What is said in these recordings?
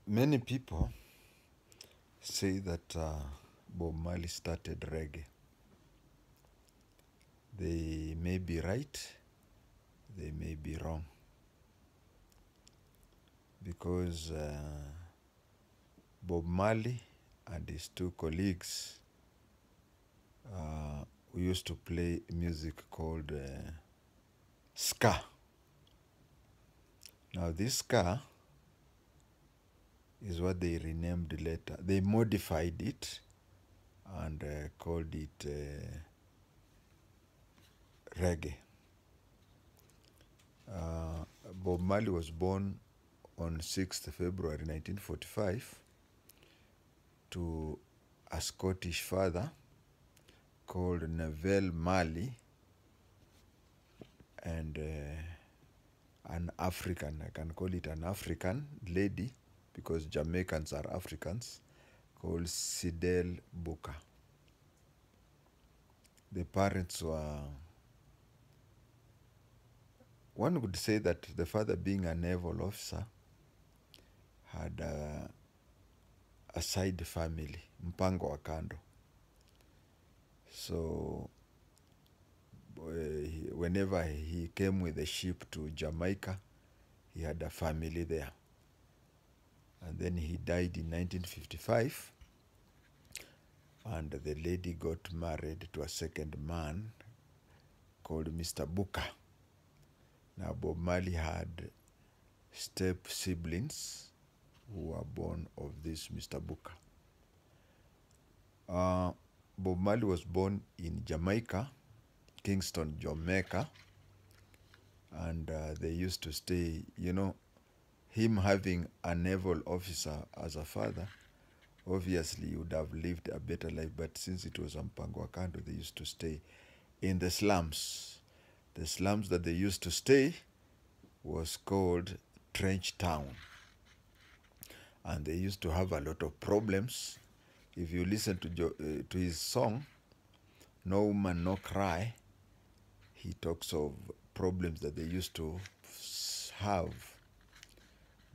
Many people say that Bob Marley started reggae. They may be right, they may be wrong. Because Bob Marley and his two colleagues used to play music called ska. Now this ska is what they renamed later. They modified it and called it reggae. Bob Marley was born on 6th February 1945 to a Scottish father called Neville Marley and an African, I can call it an African lady because Jamaicans are Africans, called Sidel Booker. The parents were, one would say that the father, being a naval officer, had a side family, mpango wa kando. So whenever he came with a ship to Jamaica, he had a family there. And then he died in 1955, and the lady got married to a second man called Mr. Booker. Now Bob Marley had step siblings who were born of this Mr. Booker. Bob Marley was born in Jamaica, Kingston, Jamaica, and they used to stay, you know, him having a naval officer as a father, obviously he would have lived a better life, but since it was Mpango wa Kando, they used to stay in the slums. The slums that they used to stay was called Trench Town. And they used to have a lot of problems. If you listen to his song, No Woman, No Cry, he talks of problems that they used to have.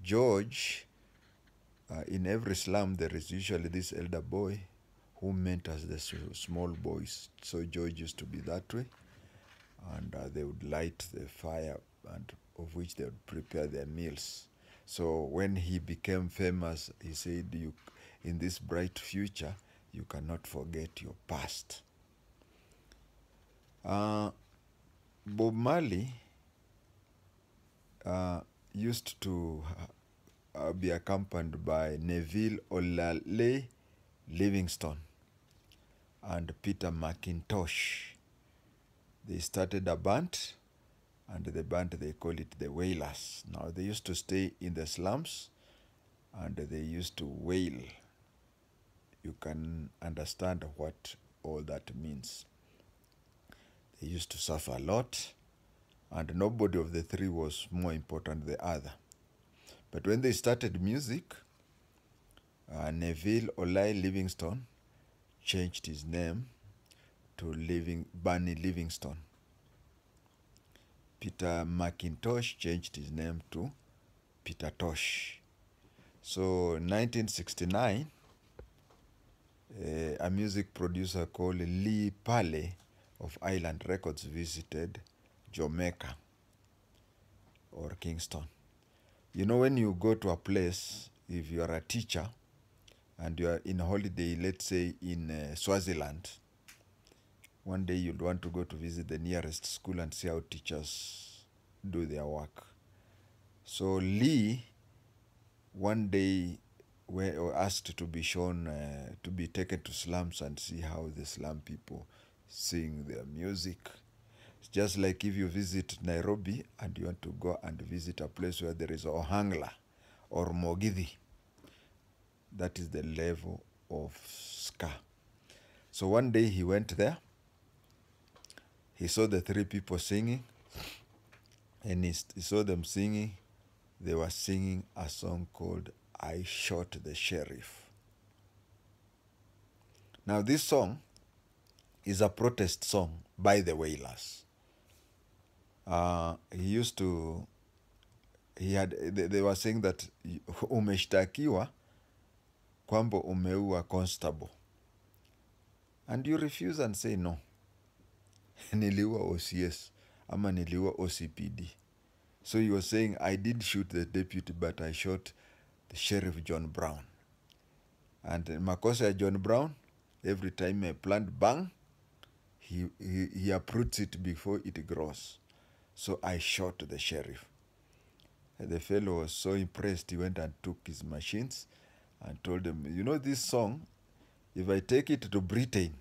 George, in every slum, there is usually this elder boy who mentors the small boys. So George used to be that way. And they would light the fire, and of which they would prepare their meals. So when he became famous, he said, "You, in this bright future, you cannot forget your past." Bob Marley used to be accompanied by Neville Olale Livingstone and Peter McIntosh. They started a band, and the band, they call it the WAILERS. Now they used to stay in the slums and they used to wail. You can understand what all that means. They used to suffer a lot, and nobody of the three was more important than the other. But when they started music, Neville Olai Livingstone changed his name to Barney Livingstone. Peter McIntosh changed his name to Peter Tosh. So in 1969, a music producer called Lee Paley of Island Records visited Jamaica or Kingston. You know, when you go to a place, if you are a teacher and you are in holiday, let's say in Swaziland, one day you'll want to go to visit the nearest school and see how teachers do their work. So Lee, one day, were asked to be shown, to be taken to slums and see how the slum people sing their music. It's just like if you visit Nairobi and you want to go and visit a place where there is Ohangla or Mogidi. That is the level of ska. So one day he went there. He saw the three people singing, and he saw them singing. They were singing a song called I Shot the Sheriff. Now this song is a protest song by the WAILERS. He used to they were saying that umeshtakiwa kwamba umeua constable, and you refuse and say no, niliua OCS ama niliua OCPD. So you were saying, I did shoot the deputy, but I shot the Sheriff John Brown. And makosa ya John Brown, every time a plant bang, he uproots it before it grows. So I shot the sheriff. And the fellow was so impressed, he went and took his machines and told them, you know this song, if I take it to Britain,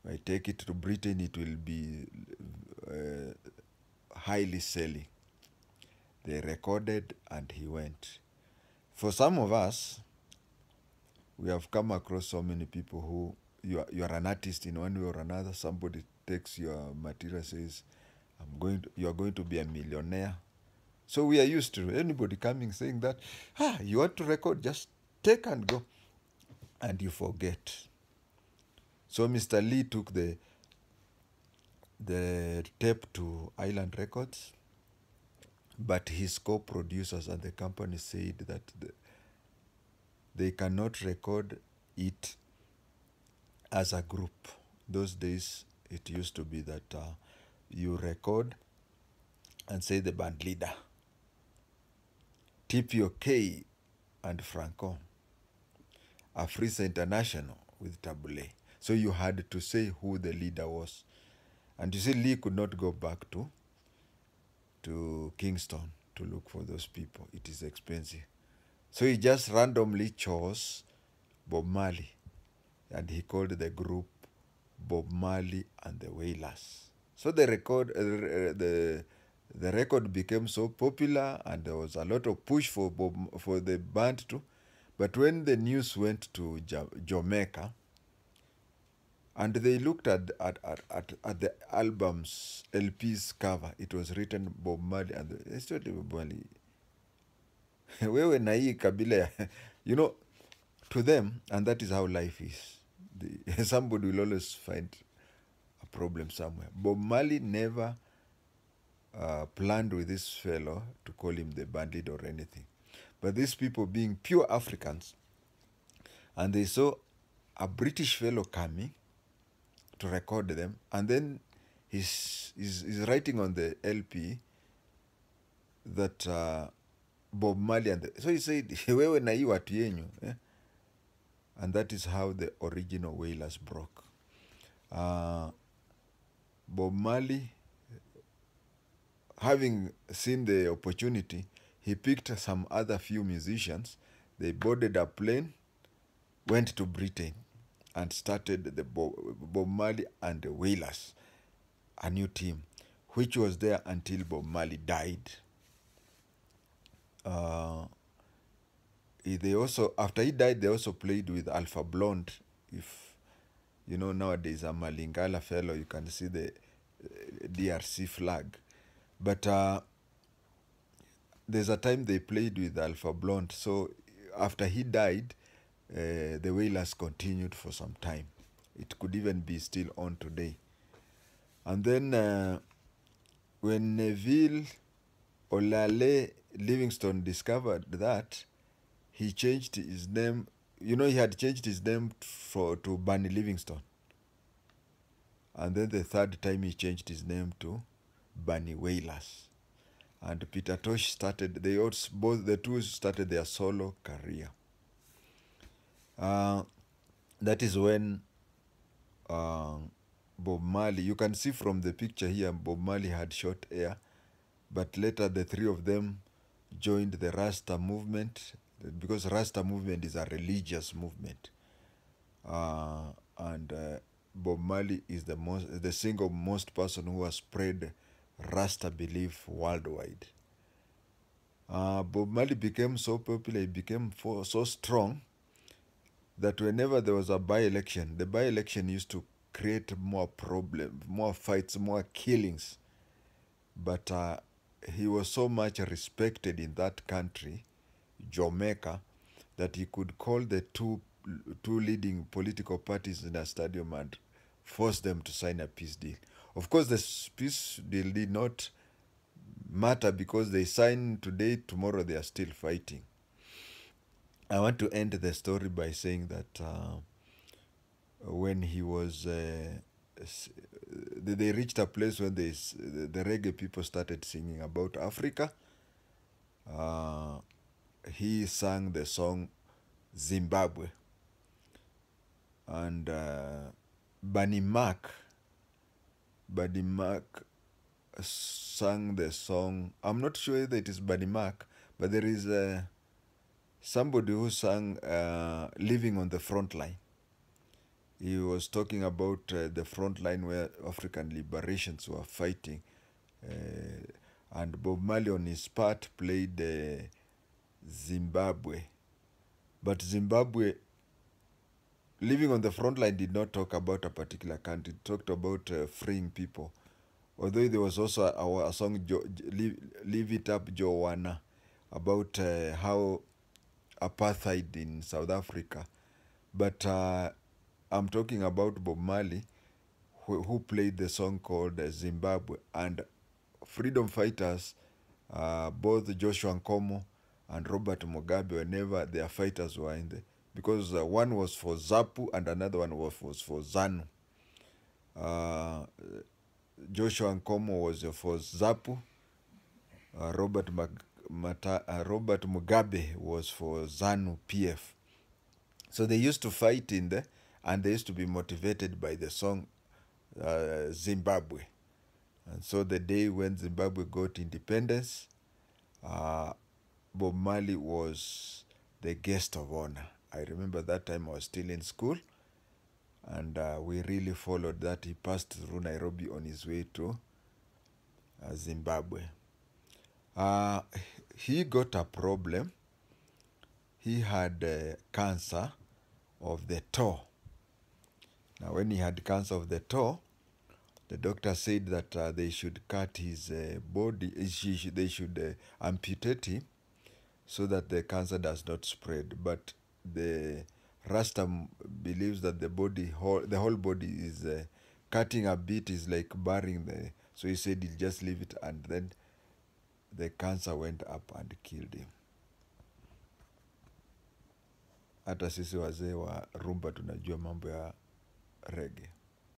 it will be highly selling. They recorded and he went. For some of us, we have come across so many people who, you are an artist in one way or another. Somebody takes your material, says, you are going to be a millionaire. So we are used to anybody coming saying that, you want to record, just take and go. And you forget. So Mr. Lee took the tape to Island Records, but his co-producers and the company said that they cannot record it as a group. Those days, it used to be that you record and say the band leader, TPOK and Franco, Afrisa International with Tabule. So you had to say who the leader was. And you see, Lee could not go back to Kingston to look for those people. It is expensive. So he just randomly chose Bob Marley, and he called the group Bob Marley and the Wailers. So the record became so popular, and there was a lot of push for the band too. But when the news went to Jamaica, and they looked at the album's LP's cover, it was written Bob Marley and the Bob Marley. Wewe na hii kabila, you know, to them, and that is how life is. Somebody will always find a problem somewhere. Bob Marley never planned with this fellow to call him the bandit or anything. But these people being pure Africans, and they saw a British fellow coming to record them, and then he's writing on the LP that Bob Marley and so he said, wewe na hii watu yenyu. And that is how the original Wailers broke. Bob Marley, having seen the opportunity, he picked some other few musicians. They boarded a plane, went to Britain, and started the Bob Marley and the Wailers, a new team, which was there until Bob Marley died. They also, after he died, they also played with Alpha Blonde. If you know, nowadays a Malingala fellow, you can see the DRC flag. But there's a time they played with Alpha Blonde. So after he died, the Wailers continued for some time. It could even be still on today. And then when Neville Olale Livingstone discovered that, he changed his name. You know, he had changed his name to Barney Livingstone. And then the third time he changed his name to Barney Wailers. And Peter Tosh started, the two started their solo career. That is when Bob Marley, you can see from the picture here, Bob Marley had short hair, but later the three of them joined the Rasta movement, because Rasta movement is a religious movement. And Bob Marley is the single most person who has spread Rasta belief worldwide. Bob Marley became so popular, he became so strong, that whenever there was a by-election, the by-election used to create more problems, more fights, more killings. But he was so much respected in that country, Jamaica, that he could call the two leading political parties in a stadium and force them to sign a peace deal. Of course, the peace deal did not matter because they sign today, tomorrow they are still fighting. I want to end the story by saying that when he was, they reached a place when the reggae people started singing about Africa. He sang the song Zimbabwe. And Bunny Mac sang the song. I'm not sure whether it is Bunny Mac, but there is somebody who sang Living on the Front Line. He was talking about the front line where African liberations were fighting. And Bob Marley on his part played Zimbabwe. But Zimbabwe, Living on the Front Line did not talk about a particular country. It talked about freeing people. Although there was also a song, Live It Up Joanna, about how apartheid in South Africa. But I'm talking about Bob Marley, who played the song called Zimbabwe. And freedom fighters, both Joshua Nkomo and Robert Mugabe, whenever their fighters were in there, because one was for ZAPU and another one was for ZANU. Joshua Nkomo was for ZAPU. Robert Mugabe was for ZANU PF. So they used to fight in there, and they used to be motivated by the song Zimbabwe. And so the day when Zimbabwe got independence, Bob Marley was the guest of honor. I remember that time I was still in school, and we really followed that. He passed through Nairobi on his way to Zimbabwe. He got a problem. He had cancer of the toe. Now, when he had cancer of the toe, the doctor said that they should cut his body, they should amputate him so that the cancer does not spread. But the Rasta believes that the whole body is cutting a bit is like burying the. So he said he'll just leave it, and then the cancer went up and killed him. Hata sisi wazee wa rumba tunajua mambo ya reggae.